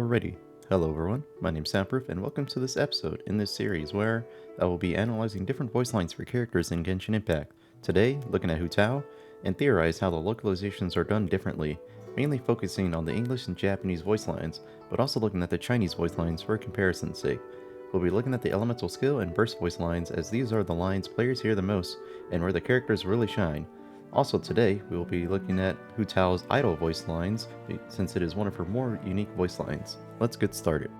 we're ready. Hello everyone, my name's Soundproof and welcome to this episode in this series where I will be analyzing different voice lines for characters in Genshin Impact. Today, looking at Hu Tao and theorize how the localizations are done differently, mainly focusing on the English and Japanese voice lines, but also looking at the Chinese voice lines for comparison's sake. We'll be looking at the elemental skill and burst voice lines as these are the lines players hear the most and where the characters really shine. Also today, we will be looking at Hu Tao's idol voice lines, since it is one of her more unique voice lines. Let's get started.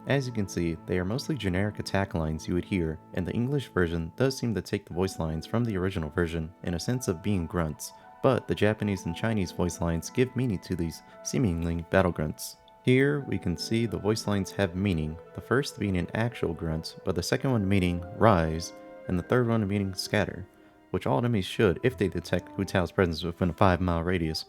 As you can see, they are mostly generic attack lines you would hear, and the English version does seem to take the voice lines from the original version in a sense of being grunts, but the Japanese and Chinese voice lines give meaning to these seemingly battle grunts. Here we can see the voice lines have meaning, the first being an actual grunt, but the second one meaning rise, and the third one meaning scatter, which all enemies should if they detect Hu Tao's presence within a 5-mile radius.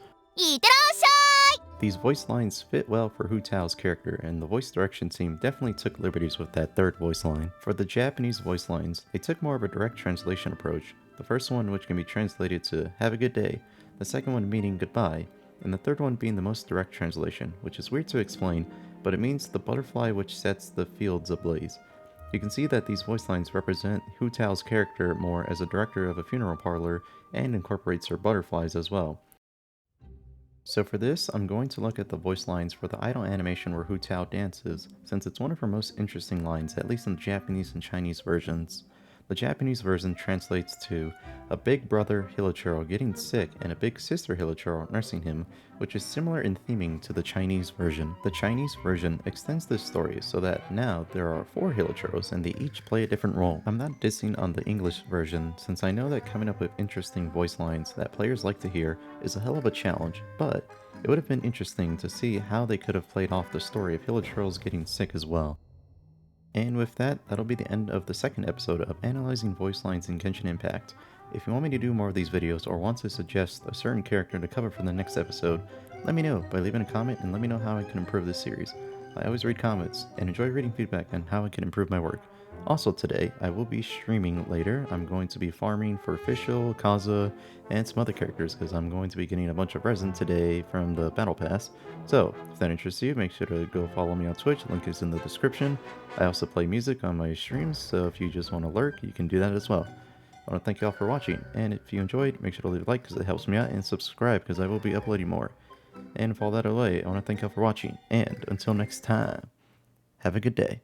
These voice lines fit well for Hu Tao's character, and the voice direction team definitely took liberties with that third voice line. For the Japanese voice lines, they took more of a direct translation approach, the first one which can be translated to have a good day, the second one meaning goodbye, and the third one being the most direct translation, which is weird to explain, but it means the butterfly which sets the fields ablaze. You can see that these voice lines represent Hu Tao's character more as a director of a funeral parlor and incorporates her butterflies as well. So for this, I'm going to look at the voice lines for the idol animation where Hu Tao dances, since it's one of her most interesting lines, at least in the Japanese and Chinese versions. The Japanese version translates to a big brother Hilichurl getting sick and a big sister Hilichurl nursing him, which is similar in theming to the Chinese version. The Chinese version extends this story so that now there are 4 Hilichurls and they each play a different role. I'm not dissing on the English version, since I know that coming up with interesting voice lines that players like to hear is a hell of a challenge, but it would have been interesting to see how they could have played off the story of Hilichurls getting sick as well. And with that, that'll be the end of the second episode of analyzing voice lines in Genshin Impact. If you want me to do more of these videos or want to suggest a certain character to cover for the next episode, let me know by leaving a comment and let me know how I can improve this series. I always read comments and enjoy reading feedback on how I can improve my work. Also today, I will be streaming later. I'm going to be farming for Official, Kaza, and some other characters because I'm going to be getting a bunch of resin today from the Battle Pass. So, if that interests you, make sure to go follow me on Twitch, link is in the description. I also play music on my streams, so if you just want to lurk, you can do that as well. I want to thank you all for watching, and if you enjoyed, make sure to leave a like because it helps me out, and subscribe because I will be uploading more. And with all that away, I want to thank you all for watching, and until next time, have a good day.